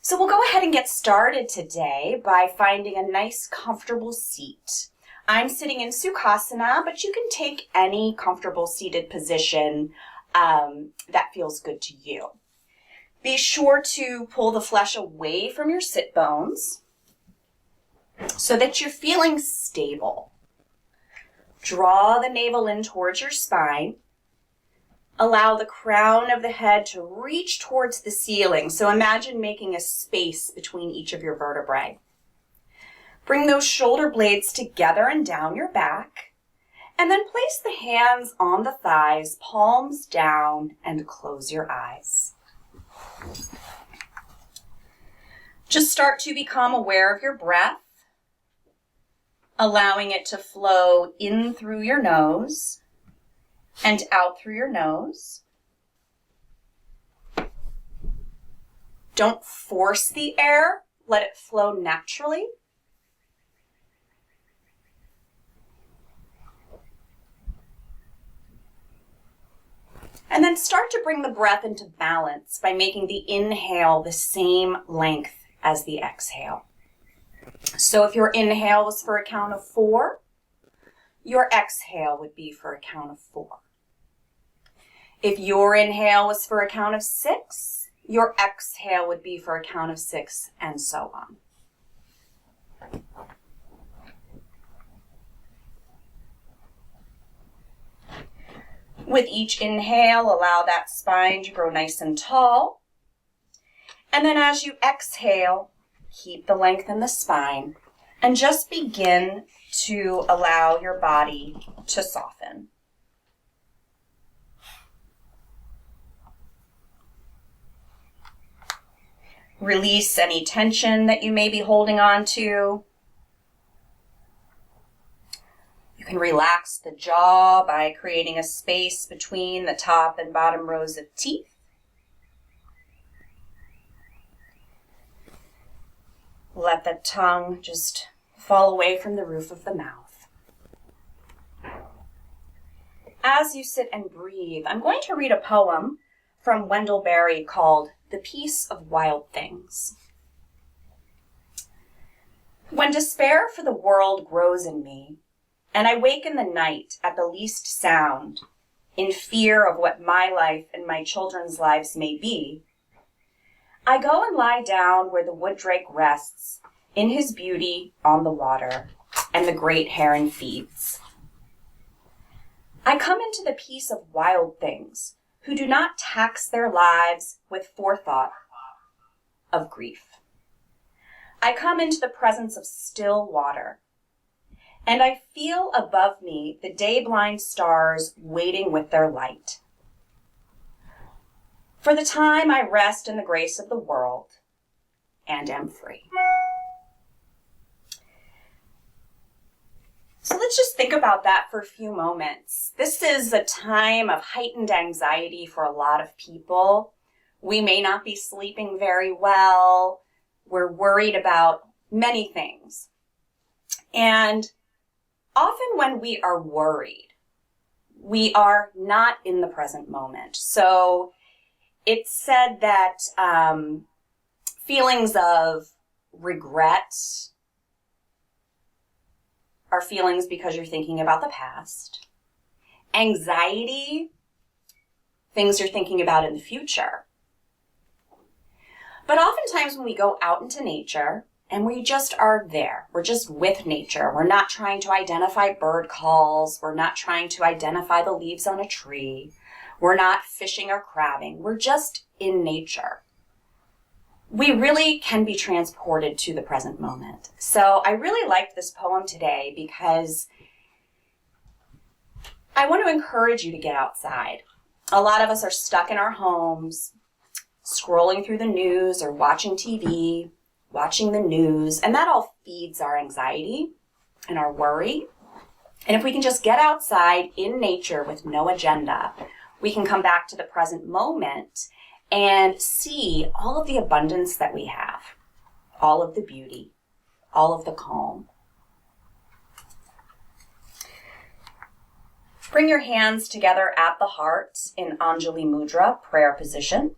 So we'll go ahead and get started today by finding a nice, comfortable seat. I'm sitting in Sukhasana, but you can take any comfortable seated position that feels good to you. Be sure to pull the flesh away from your sit bones so that you're feeling stable. Draw the navel in towards your spine. Allow the crown of the head to reach towards the ceiling. So imagine making a space between each of your vertebrae. Bring those shoulder blades together and down your back. And then place the hands on the thighs, palms down, and close your eyes. Just start to become aware of your breath, allowing it to flow in through your nose and out through your nose. Don't force the air, let it flow naturally. And then start to bring the breath into balance by making the inhale the same length as the exhale. So if your inhale was for a count of 4, your exhale would be for a count of 4. If your inhale was for a count of 6, your exhale would be for a count of 6, and so on. With each inhale, allow that spine to grow nice and tall. And then as you exhale, keep the length in the spine and just begin to allow your body to soften. Release any tension that you may be holding on to. You can relax the jaw by creating a space between the top and bottom rows of teeth. Let the tongue just fall away from the roof of the mouth. As you sit and breathe, I'm going to read a poem from Wendell Berry called The Peace of Wild Things. When despair for the world grows in me, and I wake in the night at the least sound, in fear of what my life and my children's lives may be, I go and lie down where the wood drake rests, in his beauty on the water, and the great heron feeds. I come into the peace of wild things, who do not tax their lives with forethought of grief. I come into the presence of still water, and I feel above me the day-blind stars waiting with their light. For the time I rest in the grace of the world and am free. So let's just think about that for a few moments. This is a time of heightened anxiety for a lot of people. We may not be sleeping very well. We're worried about many things. And often when we are worried, we are not in the present moment. So it's said that feelings of regret are feelings because you're thinking about the past. Anxiety, things you're thinking about in the future. But oftentimes when we go out into nature and we just are there, we're just with nature. We're not trying to identify bird calls. We're not trying to identify the leaves on a tree. We're not fishing or crabbing. We're just in nature. We really can be transported to the present moment. So I really liked this poem today because I want to encourage you to get outside. A lot of us are stuck in our homes, scrolling through the news or watching TV, watching the news, and that all feeds our anxiety and our worry. And if we can just get outside in nature with no agenda, we can come back to the present moment and see all of the abundance that we have, all of the beauty, all of the calm. Bring your hands together at the heart in Anjali Mudra, prayer position.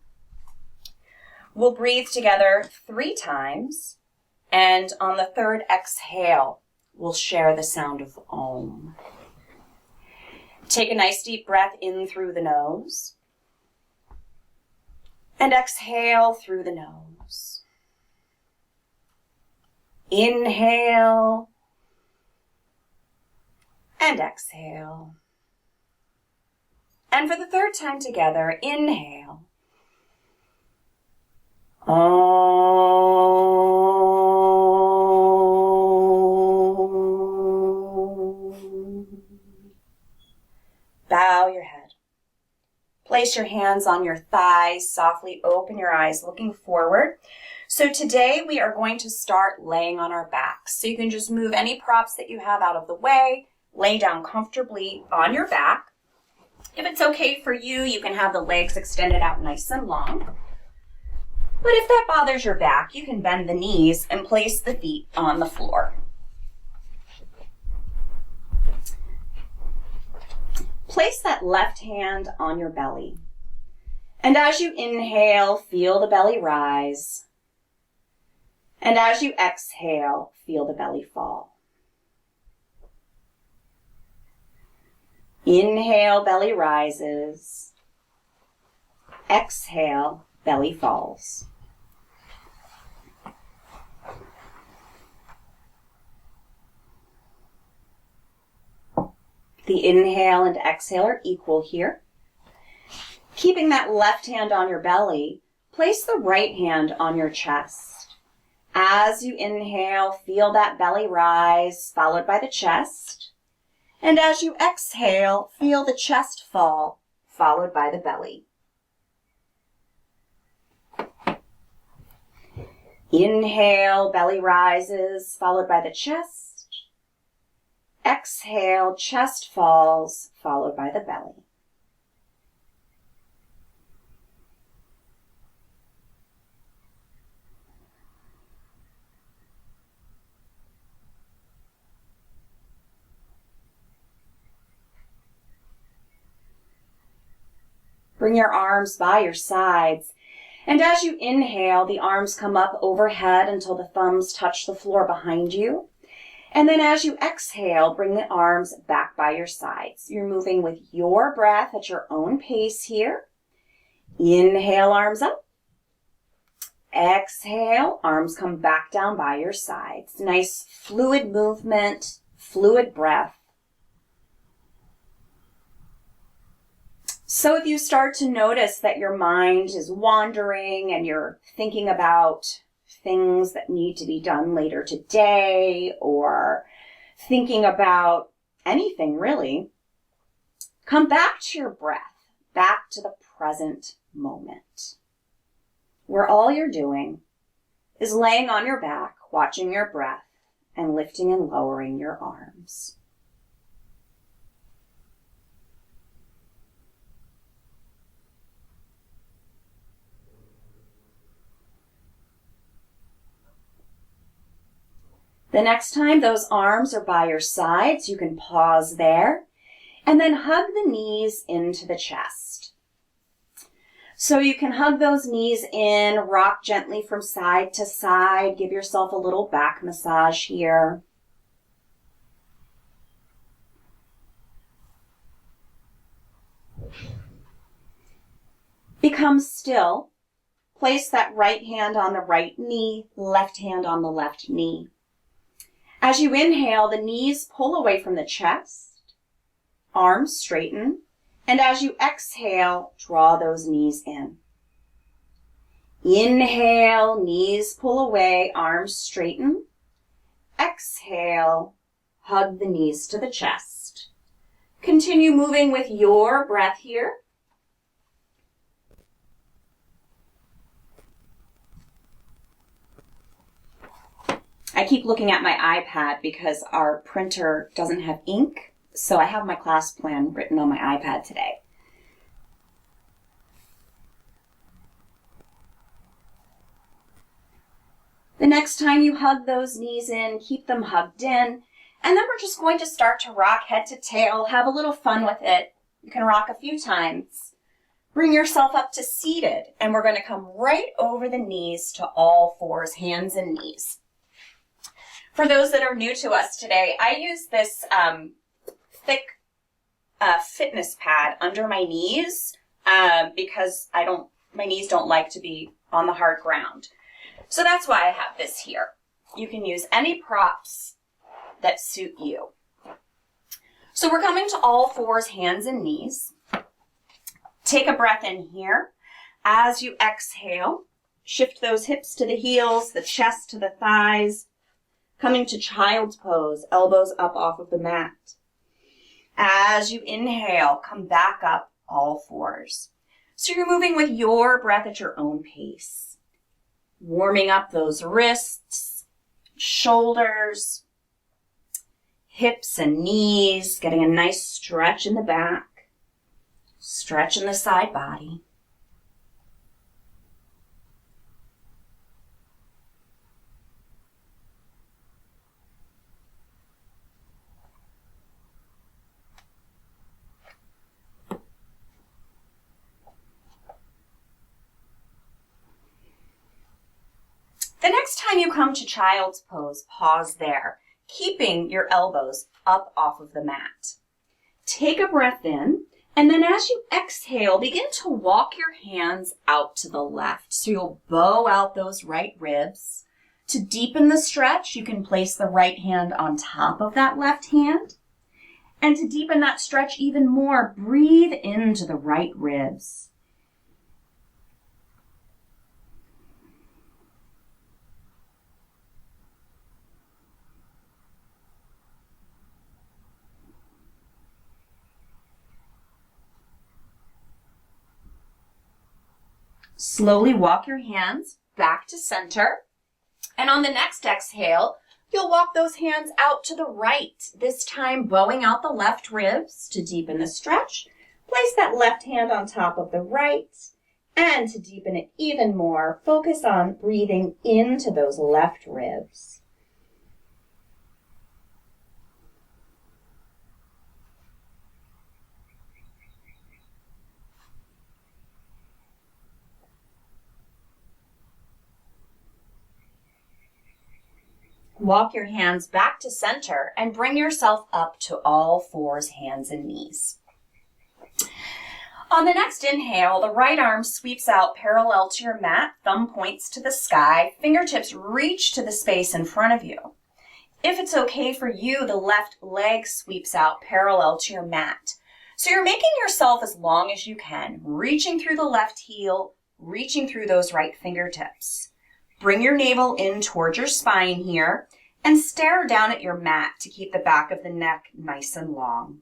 We'll breathe together 3 times, and on the third exhale, we'll share the sound of Om. Take a nice deep breath in through the nose, and exhale through the nose. Inhale, and exhale. And for the third time together, inhale. Bow your head. Place your hands on your thighs, softly open your eyes, looking forward. So today we are going to start laying on our backs. So you can just move any props that you have out of the way, lay down comfortably on your back. If it's okay for you, you can have the legs extended out nice and long. But if that bothers your back, you can bend the knees and place the feet on the floor. Place that left hand on your belly. And as you inhale, feel the belly rise. And as you exhale, feel the belly fall. Inhale, belly rises. Exhale, belly falls. The inhale and exhale are equal here. Keeping that left hand on your belly, place the right hand on your chest. As you inhale, feel that belly rise, followed by the chest. And as you exhale, feel the chest fall, followed by the belly. Inhale, belly rises, followed by the chest. Exhale, chest falls, followed by the belly. Bring your arms by your sides. And as you inhale, the arms come up overhead until the thumbs touch the floor behind you. And then as you exhale, bring the arms back by your sides. You're moving with your breath at your own pace here. Inhale, arms up. Exhale, arms come back down by your sides. Nice fluid movement, fluid breath. So if you start to notice that your mind is wandering and you're thinking about things that need to be done later today or thinking about anything really, come back to your breath, back to the present moment, where all you're doing is laying on your back, watching your breath, and lifting and lowering your arms. The next time those arms are by your sides, you can pause there and then hug the knees into the chest. So you can hug those knees in, rock gently from side to side, give yourself a little back massage here. Become still. Place that right hand on the right knee, left hand on the left knee. As you inhale, the knees pull away from the chest, arms straighten, and as you exhale, draw those knees in. Inhale, knees pull away, arms straighten. Exhale, hug the knees to the chest. Continue moving with your breath here. I keep looking at my iPad because our printer doesn't have ink, so I have my class plan written on my iPad today. The next time you hug those knees in, keep them hugged in, and then we're just going to start to rock head to tail, have a little fun with it. You can rock a few times. Bring yourself up to seated, and we're going to come right over the knees to all fours, hands and knees. For those that are new to us today, I use this thick fitness pad under my knees because my knees don't like to be on the hard ground. So that's why I have this here. You can use any props that suit you. So we're coming to all fours, hands and knees. Take a breath in here. As you exhale, shift those hips to the heels, the chest to the thighs, coming to child's pose, elbows up off of the mat. As you inhale, come back up, all fours. So you're moving with your breath at your own pace. Warming up those wrists, shoulders, hips and knees, getting a nice stretch in the back. Stretch in the side body. The next time you come to child's pose, pause there, keeping your elbows up off of the mat. Take a breath in. And then as you exhale, begin to walk your hands out to the left. So you'll bow out those right ribs. To deepen the stretch, you can place the right hand on top of that left hand. And to deepen that stretch even more, breathe into the right ribs. Slowly walk your hands back to center. And on the next exhale, you'll walk those hands out to the right, this time bowing out the left ribs to deepen the stretch. Place that left hand on top of the right. And to deepen it even more, focus on breathing into those left ribs. Walk your hands back to center and bring yourself up to all fours, hands and knees. On the next inhale, the right arm sweeps out parallel to your mat, thumb points to the sky, fingertips reach to the space in front of you. If it's okay for you, the left leg sweeps out parallel to your mat. So you're making yourself as long as you can, reaching through the left heel, reaching through those right fingertips. Bring your navel in towards your spine here and stare down at your mat to keep the back of the neck nice and long.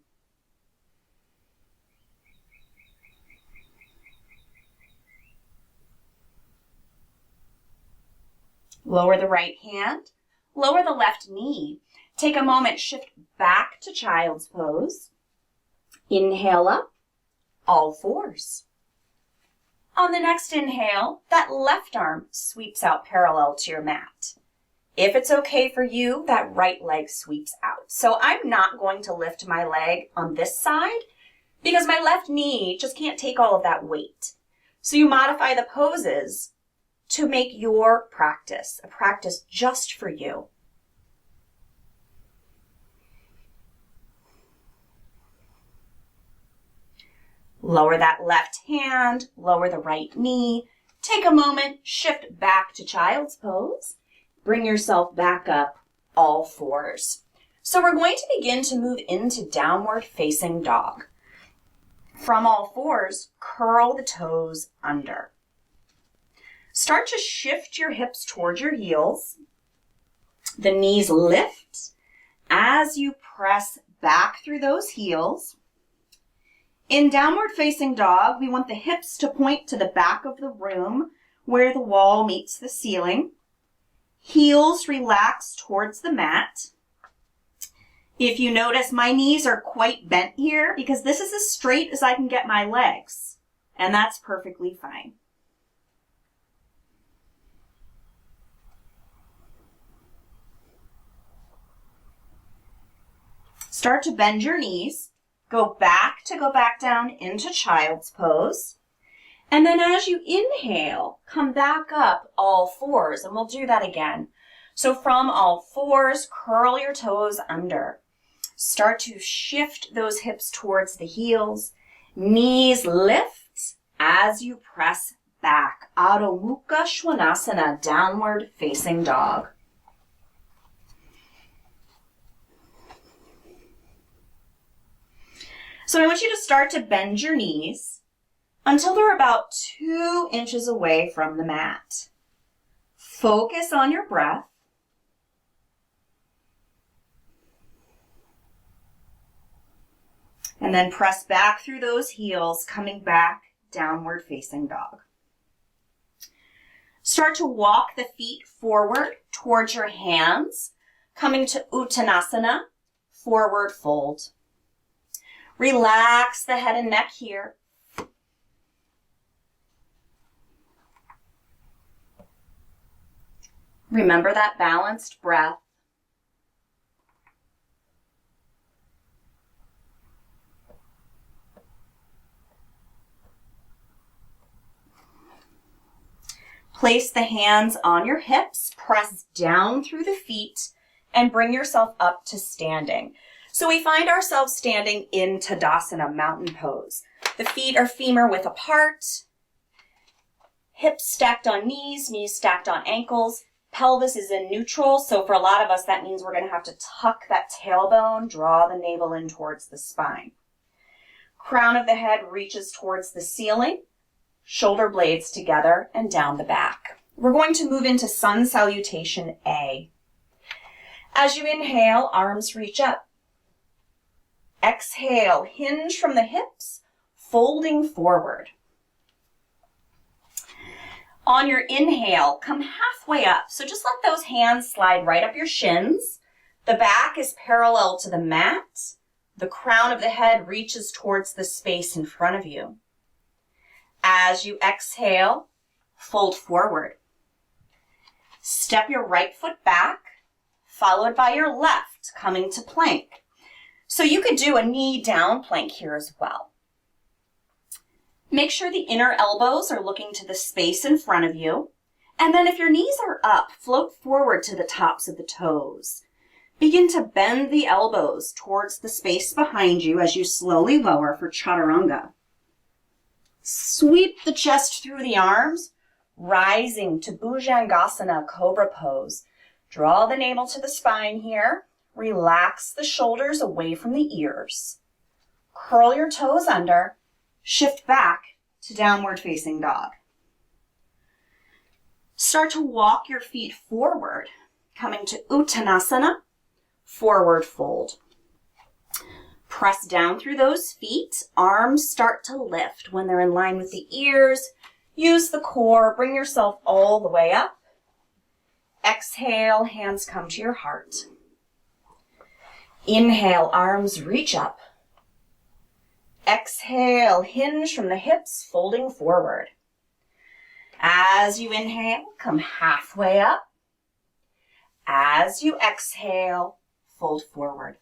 Lower the right hand, lower the left knee. Take a moment, shift back to child's pose. Inhale up, all fours. On the next inhale, that left arm sweeps out parallel to your mat. If it's okay for you, that right leg sweeps out. So I'm not going to lift my leg on this side because my left knee just can't take all of that weight. So you modify the poses to make your practice a practice just for you. Lower that left hand, lower the right knee. Take a moment, shift back to child's pose. Bring yourself back up, all fours. So we're going to begin to move into downward facing dog. From all fours, curl the toes under. Start to shift your hips towards your heels. The knees lift as you press back through those heels. In downward facing dog, we want the hips to point to the back of the room where the wall meets the ceiling. Heels relax towards the mat. If you notice, my knees are quite bent here because this is as straight as I can get my legs, and that's perfectly fine. Start to bend your knees. Go back down into child's pose. And then as you inhale, come back up all fours, and we'll do that again. So from all fours, curl your toes under. Start to shift those hips towards the heels. Knees lift as you press back. Adho Mukha Svanasana, downward facing dog. So I want you to start to bend your knees until they're about 2 inches away from the mat. Focus on your breath. And then press back through those heels, coming back, downward facing dog. Start to walk the feet forward towards your hands, coming to Uttanasana, forward fold. Relax the head and neck here. Remember that balanced breath. Place the hands on your hips, press down through the feet, and bring yourself up to standing. So we find ourselves standing in Tadasana, mountain pose. The feet are femur width apart, hips stacked on knees, knees stacked on ankles. Pelvis is in neutral, so for a lot of us, that means we're going to have to tuck that tailbone, draw the navel in towards the spine. Crown of the head reaches towards the ceiling, shoulder blades together and down the back. We're going to move into Sun Salutation A. As you inhale, arms reach up. Exhale, hinge from the hips, folding forward. On your inhale, come halfway up. So just let those hands slide right up your shins. The back is parallel to the mat. The crown of the head reaches towards the space in front of you. As you exhale, fold forward. Step your right foot back, followed by your left, coming to plank. So you could do a knee down plank here as well. Make sure the inner elbows are looking to the space in front of you. And then if your knees are up, float forward to the tops of the toes. Begin to bend the elbows towards the space behind you as you slowly lower for Chaturanga. Sweep the chest through the arms, rising to Bhujangasana, Cobra Pose. Draw the navel to the spine here. Relax the shoulders away from the ears. Curl your toes under. Shift back to downward facing dog. Start to walk your feet forward, coming to Uttanasana, forward fold. Press down through those feet. Arms start to lift when they're in line with the ears. Use the core. Bring yourself all the way up. Exhale, hands come to your heart. Inhale, arms reach up. Exhale, hinge from the hips, folding forward. As you inhale, come halfway up. As you exhale, fold forward.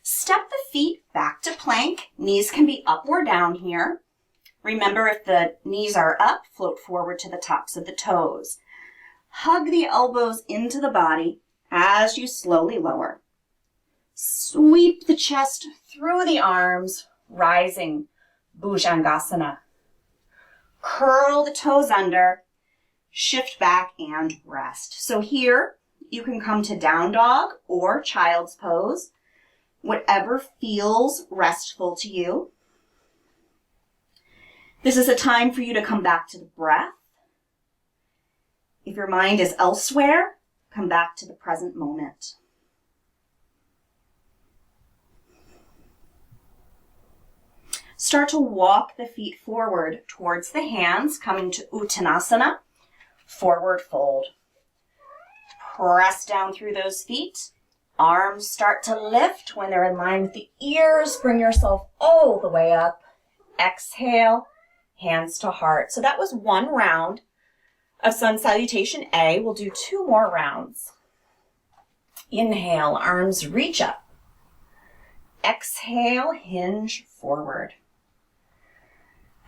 Step the feet back to plank. Knees can be up or down here. Remember, if the knees are up, float forward to the tops of the toes. Hug the elbows into the body as you slowly lower. Sweep the chest through the arms, rising, Bhujangasana. Curl the toes under, shift back and rest. So here you can come to down dog or child's pose, whatever feels restful to you. This is a time for you to come back to the breath. If your mind is elsewhere, come back to the present moment. Start to walk the feet forward towards the hands, coming to Uttanasana, forward fold. Press down through those feet. Arms start to lift when they're in line with the ears. Bring yourself all the way up. Exhale, hands to heart. So that was one round of Sun Salutation A. We'll do 2 more rounds. Inhale, arms reach up. Exhale, hinge forward.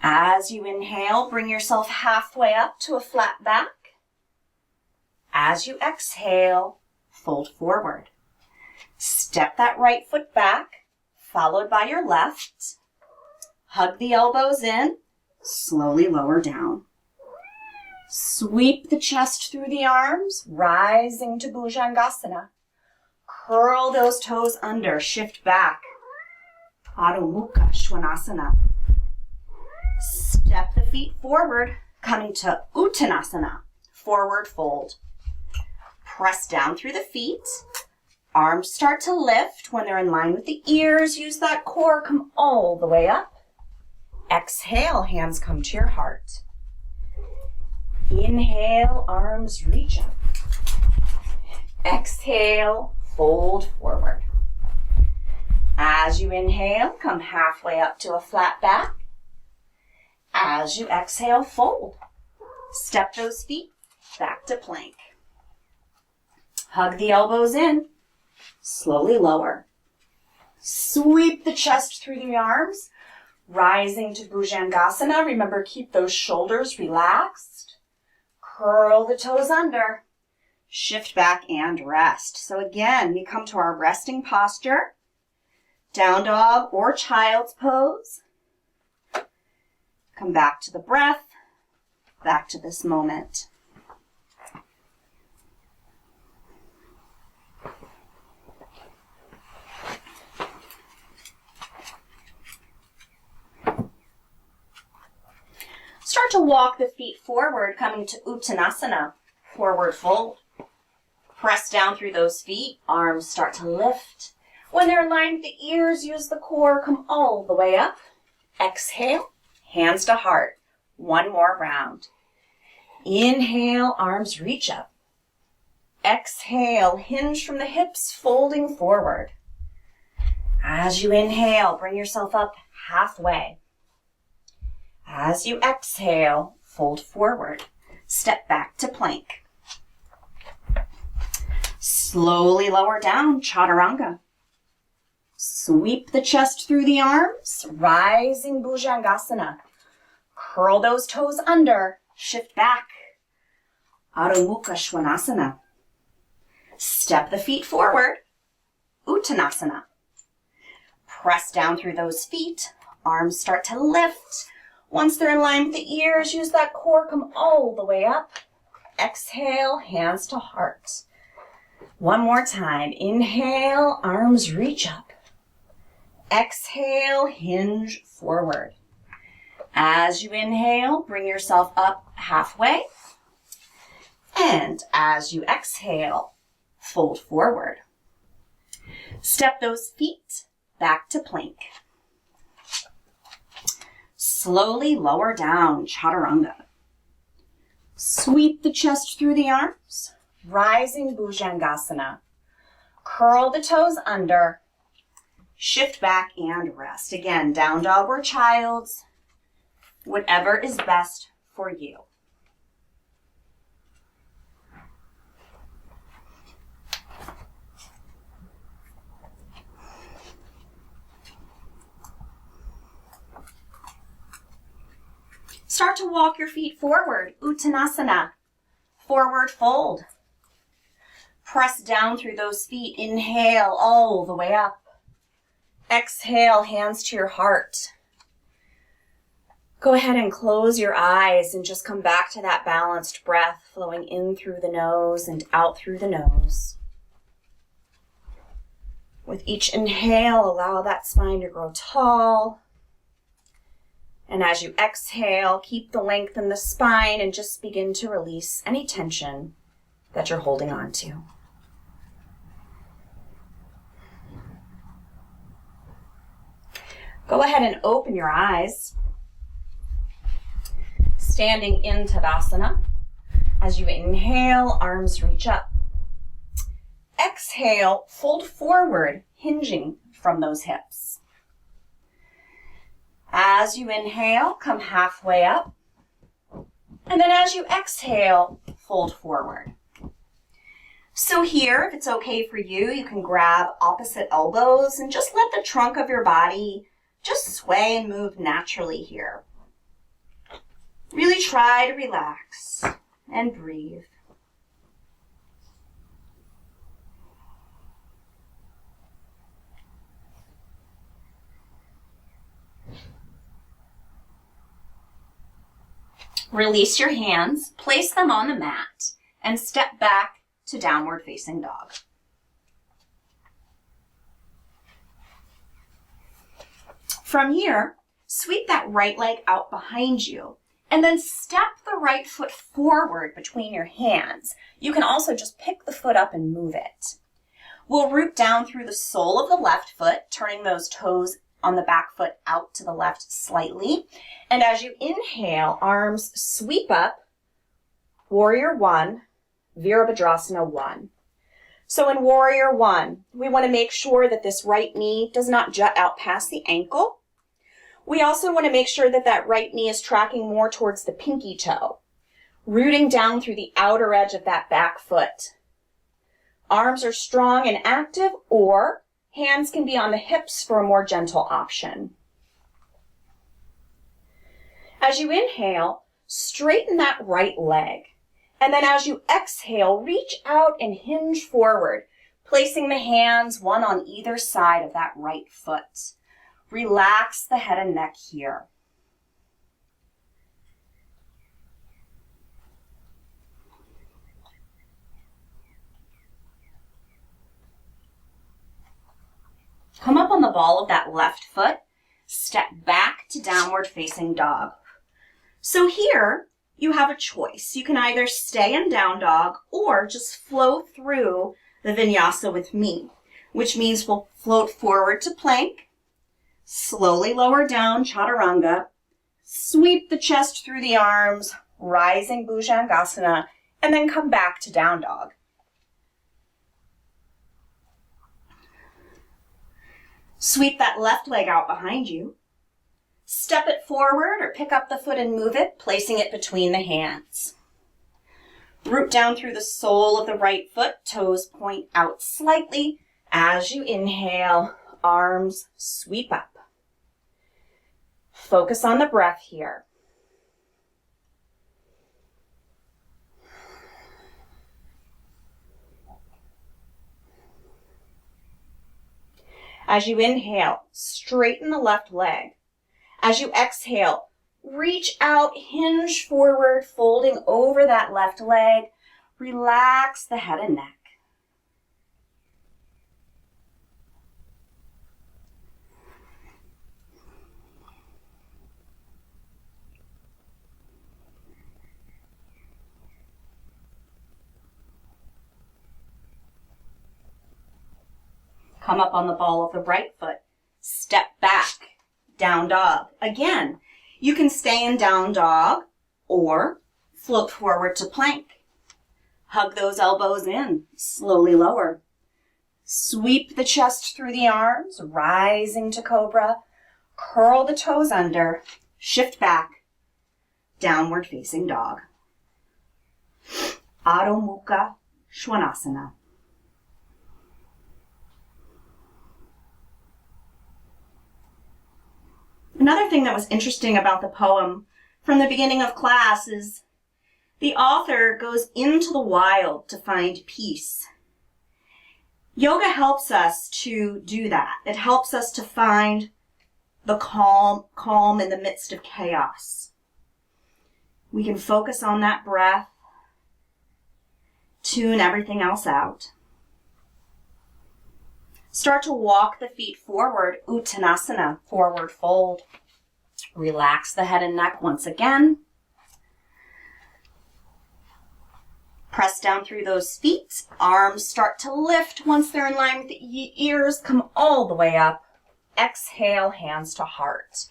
As you inhale, bring yourself halfway up to a flat back. As you exhale, fold forward. Step that right foot back, followed by your left. Hug the elbows in, slowly lower down. Sweep the chest through the arms, rising to Bhujangasana. Curl those toes under, shift back. Adho Mukha Svanasana. Step the feet forward, coming to Uttanasana, forward fold. Press down through the feet. Arms start to lift. When they're in line with the ears, use that core, come all the way up. Exhale, hands come to your heart. Inhale, arms reach up. Exhale, fold forward. As you inhale, come halfway up to a flat back. As you exhale, fold. Step those feet back to plank. Hug the elbows in. Slowly lower. Sweep the chest through the arms, rising to Bhujangasana. Remember, keep those shoulders relaxed. Curl the toes under. Shift back and rest. So again, we come to our resting posture. Down dog or child's pose. Come back to the breath, back to this moment. Start to walk the feet forward, coming to Uttanasana, forward fold. Press down through those feet, arms start to lift. When they're aligned with the ears, use the core, come all the way up. Exhale, hands to heart. One more round. Inhale, arms reach up. Exhale, hinge from the hips, folding forward. As you inhale, bring yourself up halfway. As you exhale, fold forward. Step back to plank. Slowly lower down, chaturanga. Sweep the chest through the arms, rising Bhujangasana. Curl those toes under, shift back. Adho Mukha Svanasana. Step the feet forward, Uttanasana. Press down through those feet, arms start to lift. Once they're in line with the ears, use that core, come all the way up. Exhale, hands to heart. One more time. Inhale, arms reach up. Exhale, hinge forward. As you inhale, bring yourself up halfway. And as you exhale, fold forward. Step those feet back to plank. Slowly lower down, chaturanga. Sweep the chest through the arms, rising Bhujangasana. Curl the toes under, shift back and rest. Again, down dog or child's, whatever is best for you. Start to walk your feet forward, Uttanasana, forward fold. Press down through those feet, inhale all the way up. Exhale, hands to your heart. Go ahead and close your eyes and just come back to that balanced breath flowing in through the nose and out through the nose. With each inhale, allow that spine to grow tall. And as you exhale, keep the length in the spine and just begin to release any tension that you're holding on to. Go ahead and open your eyes. Standing in Tadasana. As you inhale, arms reach up. Exhale, fold forward, hinging from those hips. As you inhale, come halfway up. And then as you exhale, fold forward. So here, if it's okay for you, you can grab opposite elbows and just let the trunk of your body just sway and move naturally here. Really try to relax and breathe. Release your hands, place them on the mat, and step back to downward facing dog. From here, sweep that right leg out behind you, and then step the right foot forward between your hands. You can also just pick the foot up and move it. We'll root down through the sole of the left foot, turning those toes on the back foot out to the left slightly. And as you inhale, arms sweep up, Warrior One, Virabhadrasana 1. So in Warrior One, we want to make sure that this right knee does not jut out past the ankle. We also want to make sure that that right knee is tracking more towards the pinky toe, rooting down through the outer edge of that back foot. Arms are strong and active, or hands can be on the hips for a more gentle option. As you inhale, straighten that right leg. And then as you exhale, reach out and hinge forward, placing the hands one on either side of that right foot. Relax the head and neck here. Come up on the ball of that left foot, step back to downward facing dog. So here you have a choice. You can either stay in down dog or just flow through the vinyasa with me, which means we'll float forward to plank, slowly lower down chaturanga, sweep the chest through the arms, rising bhujangasana, and then come back to down dog. Sweep that left leg out behind you. Step it forward or pick up the foot and move it, placing it between the hands. Root down through the sole of the right foot, toes point out slightly. As you inhale, arms sweep up. Focus on the breath here. As you inhale, straighten the left leg. As you exhale, reach out, hinge forward, folding over that left leg. Relax the head and neck. Come up on the ball of the right foot. Step back, down dog. Again, you can stay in down dog or float forward to plank. Hug those elbows in, slowly lower. Sweep the chest through the arms, rising to cobra. Curl the toes under, shift back, downward facing dog. Adho Mukha Svanasana. Another thing that was interesting about the poem from the beginning of class is the author goes into the wild to find peace. Yoga helps us to do that. It helps us to find the calm in the midst of chaos. We can focus on that breath, tune everything else out. Start to walk the feet forward, Uttanasana, forward fold. Relax the head and neck once again. Press down through those feet. Arms start to lift. Once they're in line with the ears, come all the way up. Exhale, hands to heart.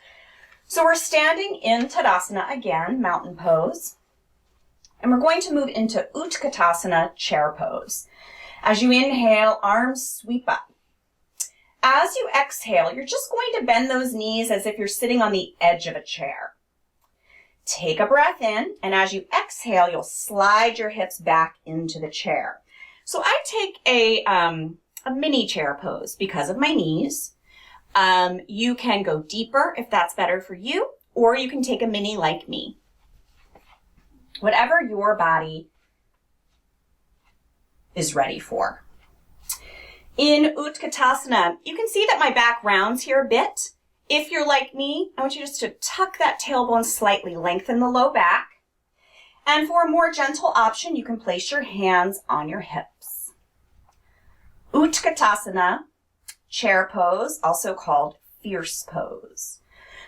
So we're standing in Tadasana again, mountain pose. And we're going to move into Utkatasana, chair pose. As you inhale, arms sweep up. As you exhale, you're just going to bend those knees as if you're sitting on the edge of a chair. Take a breath in, and as you exhale, you'll slide your hips back into the chair. So I take a mini chair pose because of my knees. You can go deeper if that's better for you, or you can take a mini like me. whatever your body is ready for. In Utkatasana, you can see that my back rounds here a bit. If you're like me, I want you just to tuck that tailbone slightly, lengthen the low back. And for a more gentle option, you can place your hands on your hips. Utkatasana, chair pose, also called fierce pose.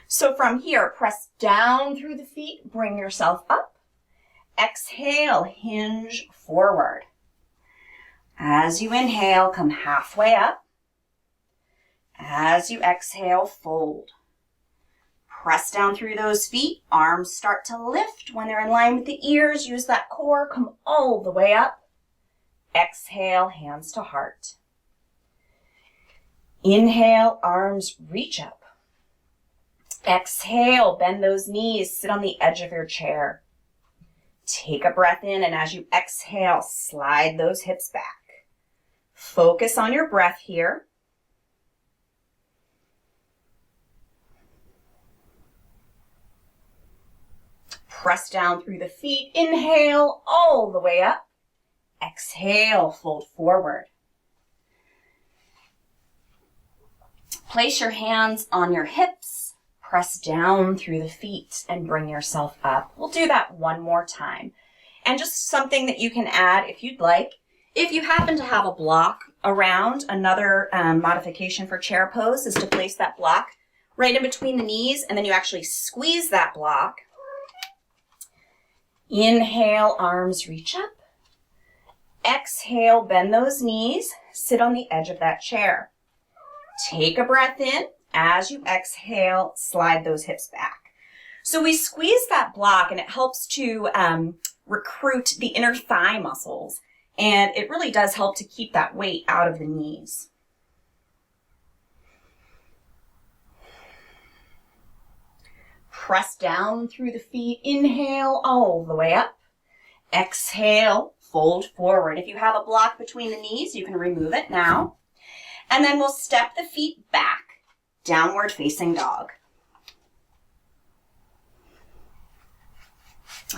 So from here, press down through the feet, bring yourself up. Exhale, hinge forward. As you inhale, come halfway up. As you exhale, fold. Press down through those feet. Arms start to lift. When they're in line with the ears, use that core. Come all the way up. Exhale, hands to heart. Inhale, arms reach up. Exhale, bend those knees. Sit on the edge of your chair. Take a breath in, and as you exhale, slide those hips back. Focus on your breath here. Press down through the feet. Inhale all the way up. Exhale, fold forward. Place your hands on your hips. Press down through the feet and bring yourself up. We'll do that one more time. And just something that you can add if you'd like. If you happen to have a block around, another modification for chair pose is to place that block right in between the knees, and then you actually squeeze that block. Inhale, arms reach up. Exhale, bend those knees. Sit on the edge of that chair. Take a breath in. As you exhale, slide those hips back. So we squeeze that block, and it helps to recruit the inner thigh muscles. And it really does help to keep that weight out of the knees. Press down through the feet. Inhale all the way up. Exhale, fold forward. If you have a block between the knees, you can remove it now. And then we'll step the feet back. Downward facing dog.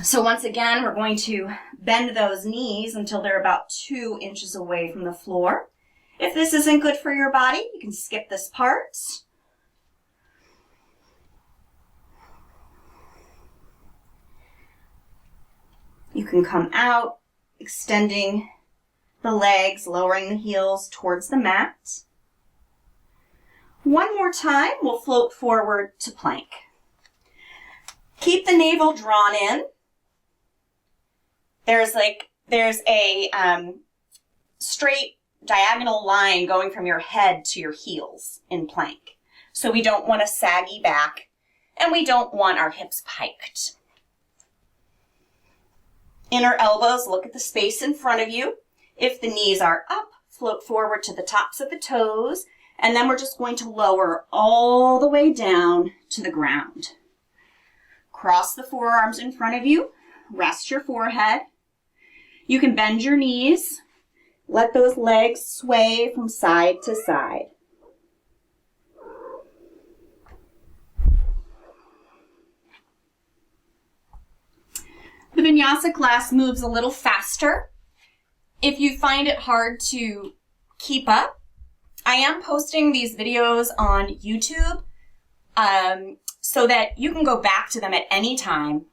So once again, we're going to bend those knees until they're about 2 inches away from the floor. If this isn't good for your body, you can skip this part. You can come out, extending the legs, lowering the heels towards the mat. One more time, we'll float forward to plank. Keep the navel drawn in. There's a straight diagonal line going from your head to your heels in plank. So we don't want a saggy back, and we don't want our hips piked. Inner elbows, look at the space in front of you. If the knees are up, float forward to the tops of the toes, and then we're just going to lower all the way down to the ground. Cross the forearms in front of you, rest your forehead. You can bend your knees, let those legs sway from side to side. The Vinyasa class moves a little faster. If you find it hard to keep up, I am posting these videos on YouTube so that you can go back to them at any time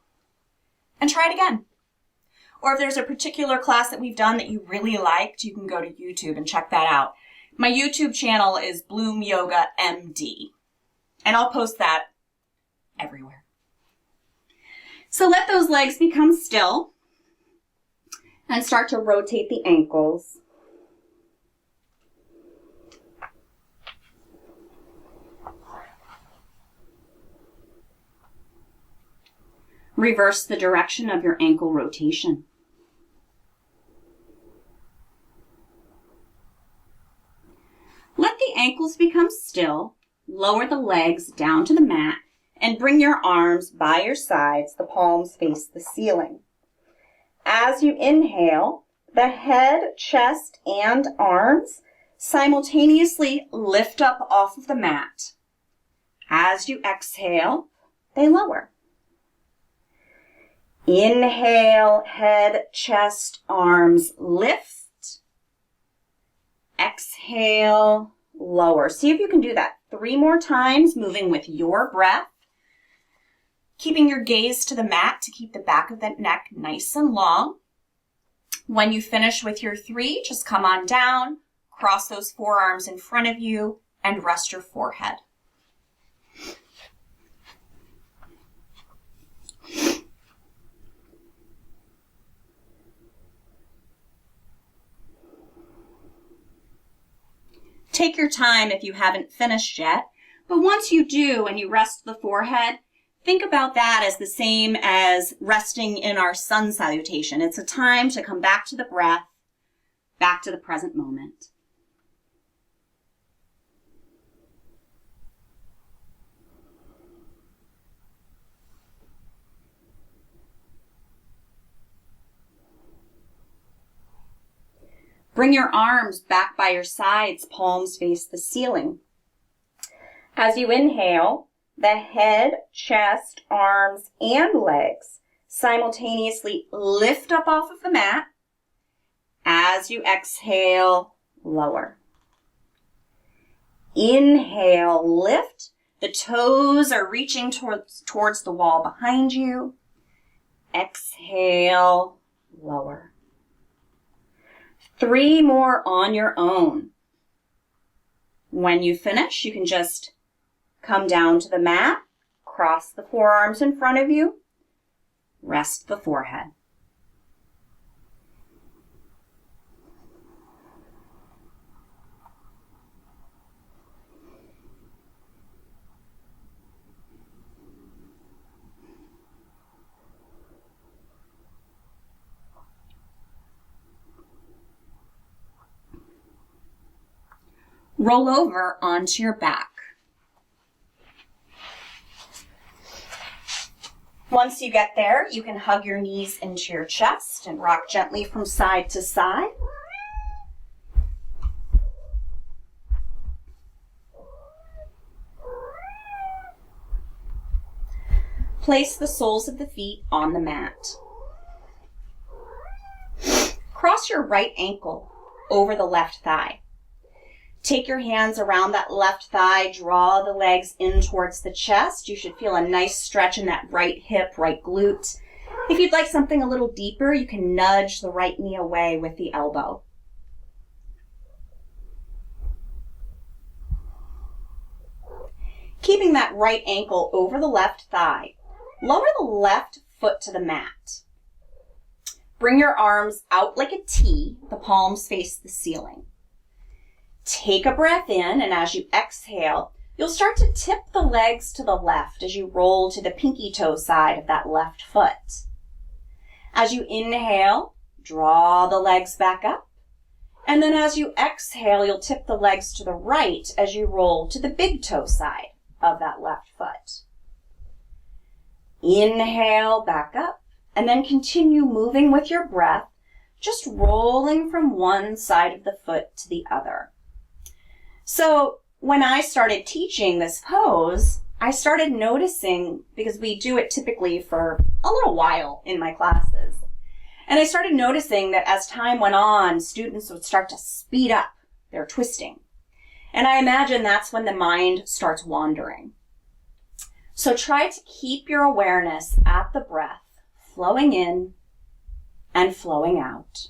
and try it again. Or if there's a particular class that we've done that you really liked, you can go to YouTube and check that out. My YouTube channel is bloomyogamd, and I'll post that everywhere. So let those legs become still and start to rotate the ankles. Reverse the direction of your ankle rotation. Let the ankles become still, lower the legs down to the mat, and bring your arms by your sides, the palms face the ceiling. As you inhale, the head, chest, and arms simultaneously lift up off of the mat. As you exhale, they lower. Inhale, head, chest, arms lift. Exhale, lower. See if you can do that 3 more times, moving with your breath. Keeping your gaze to the mat to keep the back of the neck nice and long. When you finish with your 3, just come on down, cross those forearms in front of you, and rest your forehead. Take your time if you haven't finished yet, but once you do and you rest the forehead, think about that as the same as resting in our sun salutation. It's a time to come back to the breath, back to the present moment. Bring your arms back by your sides, palms face the ceiling. As you inhale, the head, chest, arms, and legs simultaneously lift up off of the mat. As you exhale, lower. Inhale, lift. The toes are reaching towards the wall behind you. Exhale, lower. 3 more on your own. When you finish, you can just come down to the mat, cross the forearms in front of you, rest the forehead. Roll over onto your back. Once you get there, you can hug your knees into your chest and rock gently from side to side. Place the soles of the feet on the mat. Cross your right ankle over the left thigh. Take your hands around that left thigh, draw the legs in towards the chest. You should feel a nice stretch in that right hip, right glute. If you'd like something a little deeper, you can nudge the right knee away with the elbow. Keeping that right ankle over the left thigh, lower the left foot to the mat. Bring your arms out like a T, the palms face the ceiling. Take a breath in, and as you exhale, you'll start to tip the legs to the left as you roll to the pinky toe side of that left foot. As you inhale, draw the legs back up. And then as you exhale, you'll tip the legs to the right as you roll to the big toe side of that left foot. Inhale, back up, and then continue moving with your breath, just rolling from one side of the foot to the other. So when I started teaching this pose, I started noticing, because we do it typically for a little while in my classes, and I started noticing that as time went on, students would start to speed up their twisting. And I imagine that's when the mind starts wandering. So try to keep your awareness at the breath, flowing in and flowing out.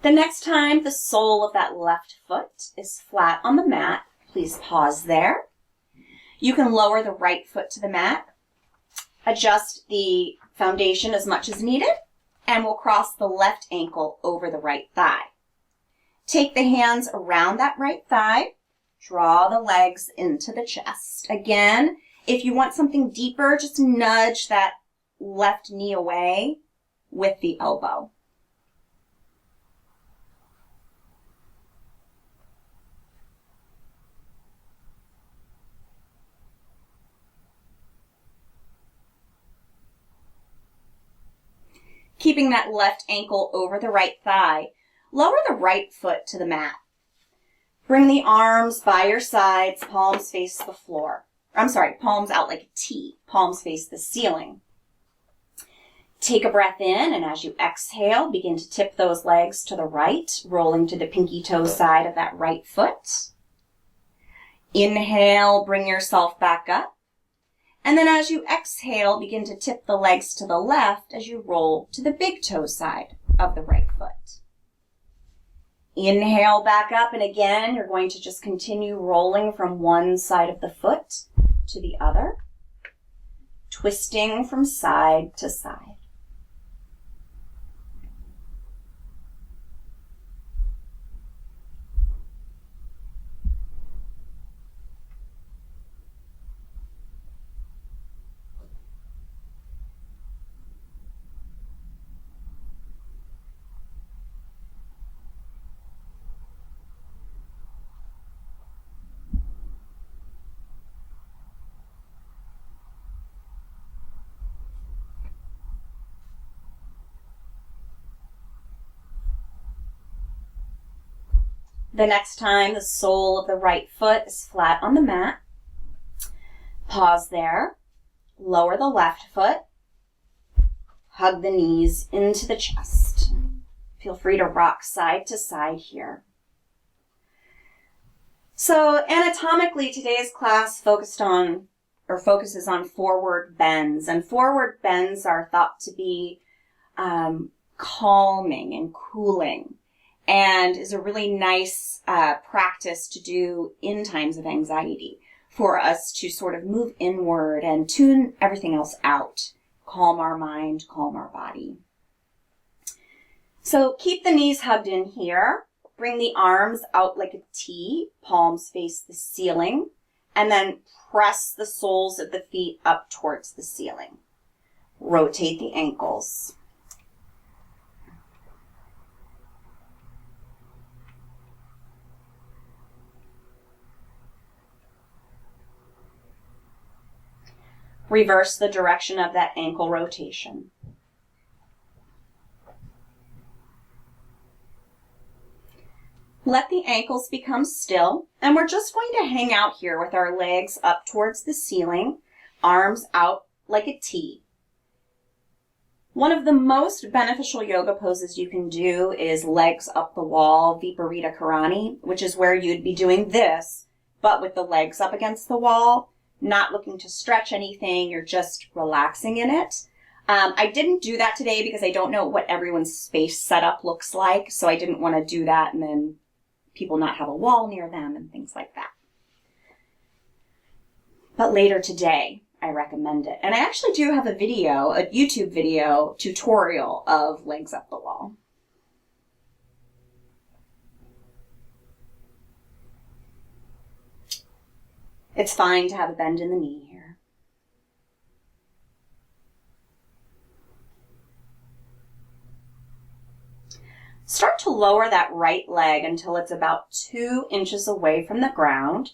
The next time the sole of that left foot is flat on the mat, please pause there. You can lower the right foot to the mat, adjust the foundation as much as needed, and we'll cross the left ankle over the right thigh. Take the hands around that right thigh, Draw the legs into the chest. Again, if you want something deeper, just nudge that left knee away with the elbow. Keeping that left ankle over the right thigh, lower the right foot to the mat. Bring the arms by your sides, palms face the floor. Palms out like a T, palms face the ceiling. Take a breath in, and as you exhale, begin to tip those legs to the right, rolling to the pinky toe side of that right foot. Inhale, bring yourself back up. And then as you exhale, begin to tip the legs to the left as you roll to the big toe side of the right foot. Inhale back up, and again, you're going to just continue rolling from one side of the foot to the other, twisting from side to side. The next time the sole of the right foot is flat on the mat, pause there, lower the left foot, hug the knees into the chest. Feel free to rock side to side here. So anatomically, today's class focuses on forward bends, and forward bends are thought to be calming and cooling, and is a really nice practice to do in times of anxiety for us to sort of move inward and tune everything else out, calm our mind, calm our body. So keep the knees hugged in here. Bring the arms out like a T, palms face the ceiling, and then press the soles of the feet up towards the ceiling. Rotate the ankles. Reverse the direction of that ankle rotation. Let the ankles become still, and we're just going to hang out here with our legs up towards the ceiling, arms out like a T. One of the most beneficial yoga poses you can do is legs up the wall, Viparita Karani, which is where you'd be doing this, but with the legs up against the wall, not looking to stretch anything, you're just relaxing in it. I didn't do that today because I don't know what everyone's space setup looks like, so I didn't want to do that and then people not have a wall near them and things like that. But later today, I recommend it. And I actually do have a YouTube video tutorial of legs up the wall. It's fine to have a bend in the knee here. Start to lower that right leg until it's about 2 inches away from the ground.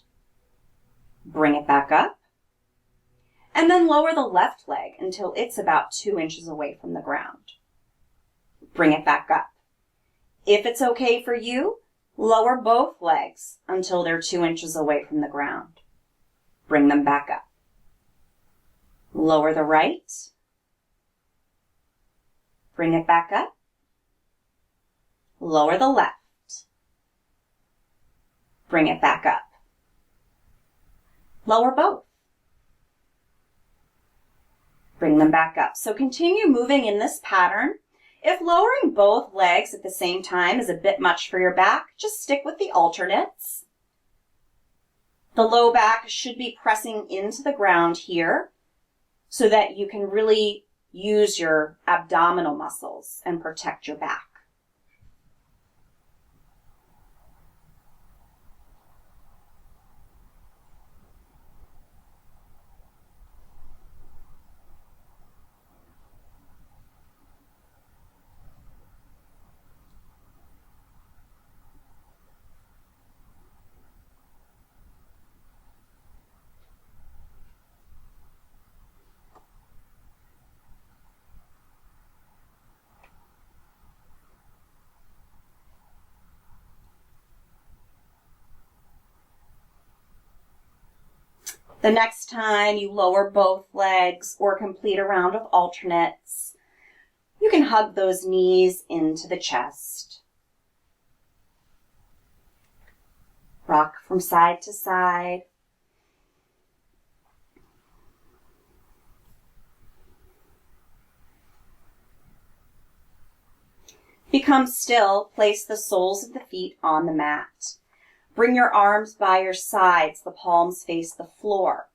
Bring it back up. And then lower the left leg until it's about 2 inches away from the ground. Bring it back up. If it's okay for you, lower both legs until they're 2 inches away from the ground. Bring them back up. Lower the right. Bring it back up. Lower the left. Bring it back up. Lower both. Bring them back up. So continue moving in this pattern. If lowering both legs at the same time is a bit much for your back, just stick with the alternates. The low back should be pressing into the ground here so that you can really use your abdominal muscles and protect your back. The next time you lower both legs or complete a round of alternates, you can hug those knees into the chest. Rock from side to side. Become still. Place the soles of the feet on the mat. Bring your arms by your sides. The palms face the floor.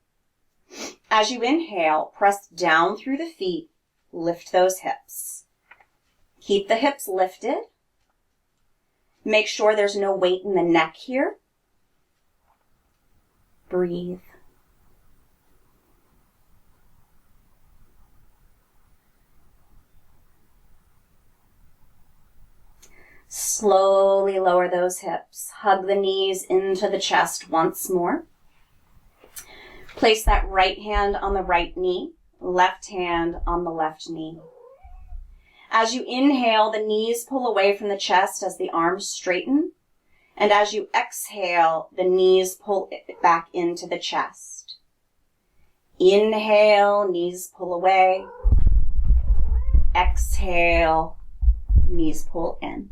As you inhale, press down through the feet. Lift those hips. Keep the hips lifted. Make sure there's no weight in the neck here. Breathe. Slowly lower those hips. Hug the knees into the chest once more. Place that right hand on the right knee, left hand on the left knee. As you inhale, the knees pull away from the chest as the arms straighten. And as you exhale, the knees pull back into the chest. Inhale, knees pull away. Exhale, knees pull in.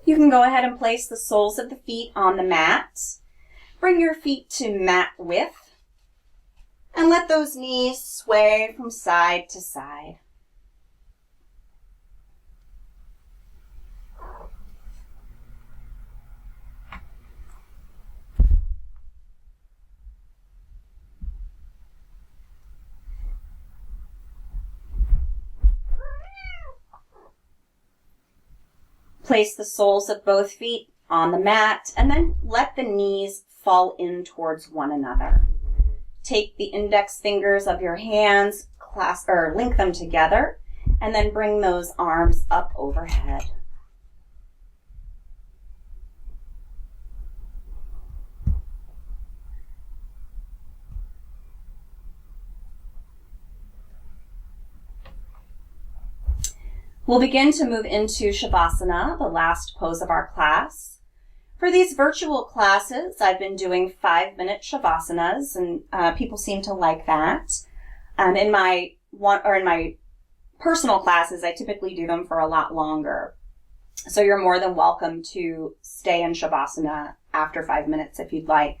You can go ahead and place the soles of the feet on the mat. Bring your feet to mat width and let those knees sway from side to side. Place the soles of both feet on the mat and then let the knees fall in towards one another. Take the index fingers of your hands, link them together, and then bring those arms up overhead. We'll begin to move into Shavasana, the last pose of our class. For these virtual classes, I've been doing 5-minute Shavasanas, and people seem to like that. In my personal classes, I typically do them for a lot longer. So you're more than welcome to stay in Shavasana after 5 minutes if you'd like.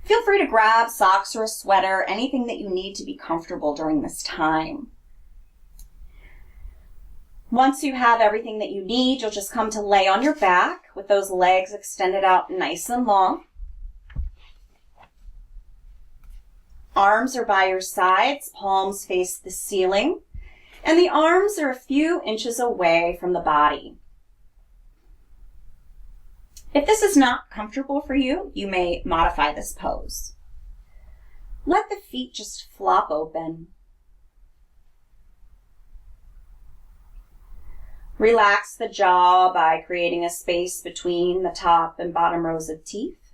Feel free to grab socks or a sweater, anything that you need to be comfortable during this time. Once you have everything that you need, you'll just come to lay on your back with those legs extended out nice and long. Arms are by your sides, palms face the ceiling, and the arms are a few inches away from the body. If this is not comfortable for you, you may modify this pose. Let the feet just flop open. Relax the jaw by creating a space between the top and bottom rows of teeth.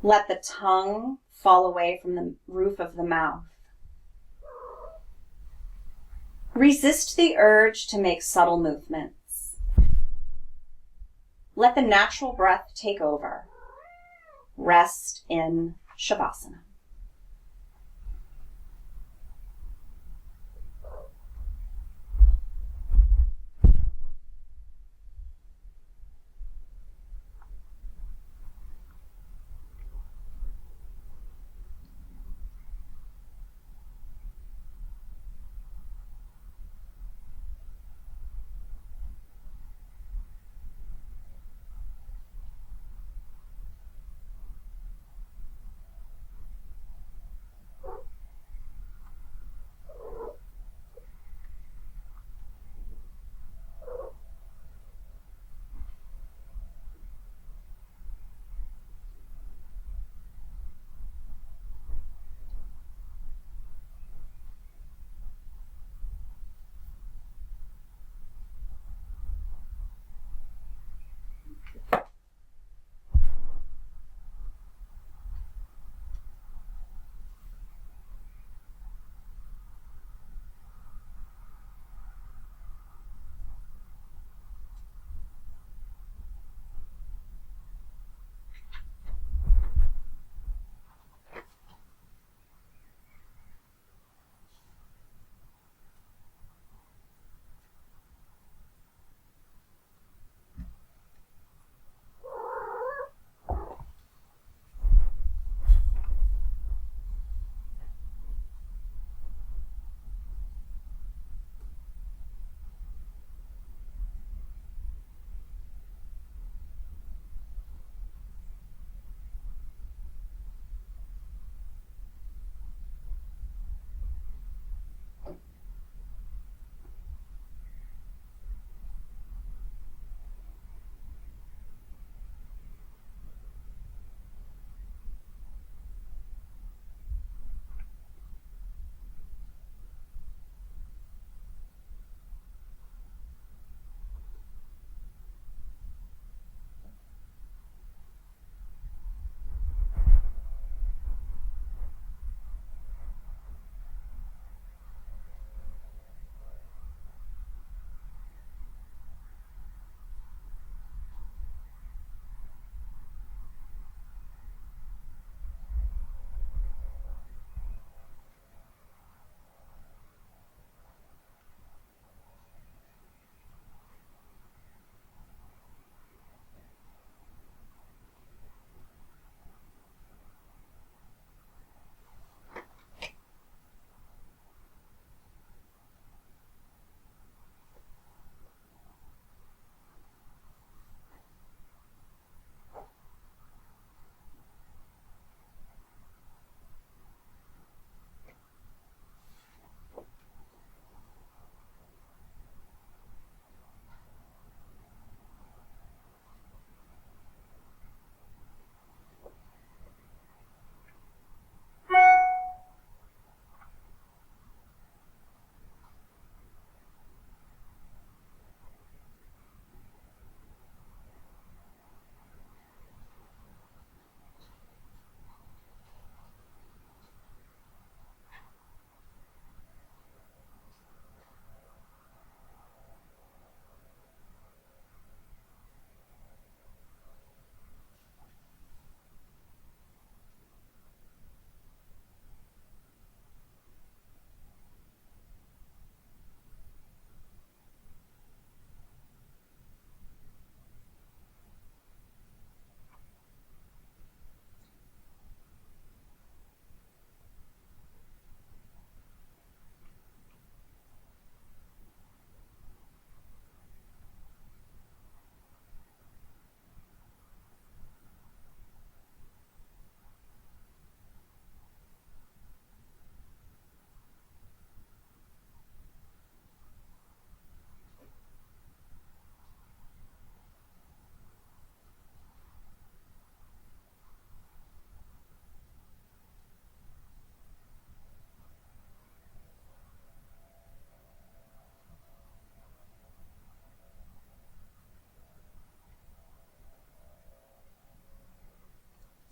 Let the tongue fall away from the roof of the mouth. Resist the urge to make subtle movements. Let the natural breath take over. Rest in Shavasana.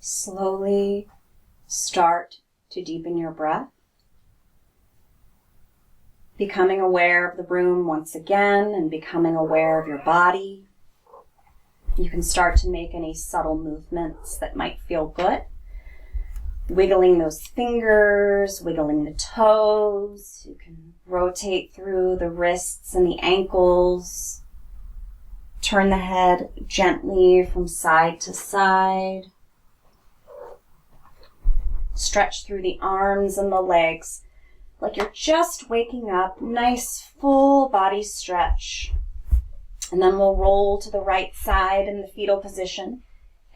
Slowly start to deepen your breath, becoming aware of the room once again and becoming aware of your body. You can start to make any subtle movements that might feel good. Wiggling those fingers, wiggling the toes. You can rotate through the wrists and the ankles. Turn the head gently from side to side. Stretch through the arms and the legs like you're just waking up. Nice full body stretch. And then we'll roll to the right side in the fetal position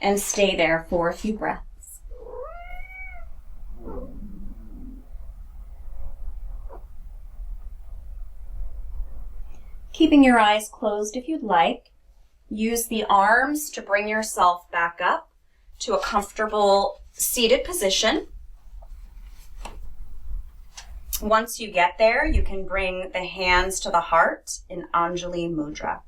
and stay there for a few breaths. Keeping your eyes closed if you'd like. Use the arms to bring yourself back up to a comfortable seated position. Once you get there, you can bring the hands to the heart in Anjali Mudra.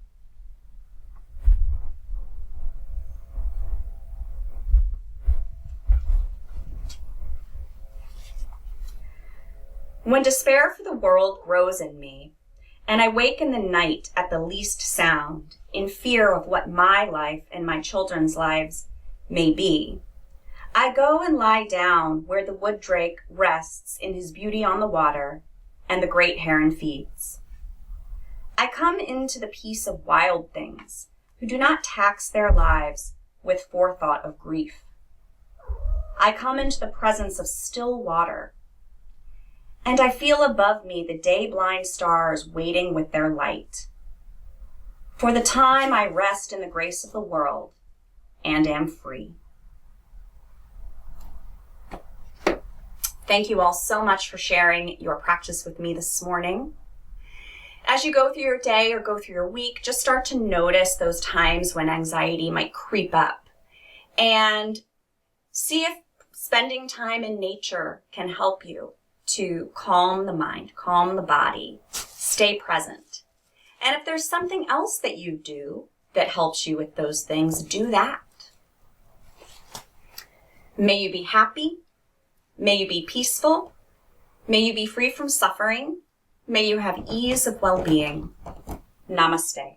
When despair for the world grows in me, and I wake in the night at the least sound, in fear of what my life and my children's lives may be, I go and lie down where the wood drake rests in his beauty on the water, and the great heron feeds. I come into the peace of wild things, who do not tax their lives with forethought of grief. I come into the presence of still water, and I feel above me the day-blind stars waiting with their light. For the time I rest in the grace of the world and am free. Thank you all so much for sharing your practice with me this morning. As you go through your day or go through your week, just start to notice those times when anxiety might creep up and see if spending time in nature can help you to calm the mind, calm the body, stay present. And if there's something else that you do that helps you with those things, do that. May you be happy. May you be peaceful. May you be free from suffering. May you have ease of well-being. Namaste.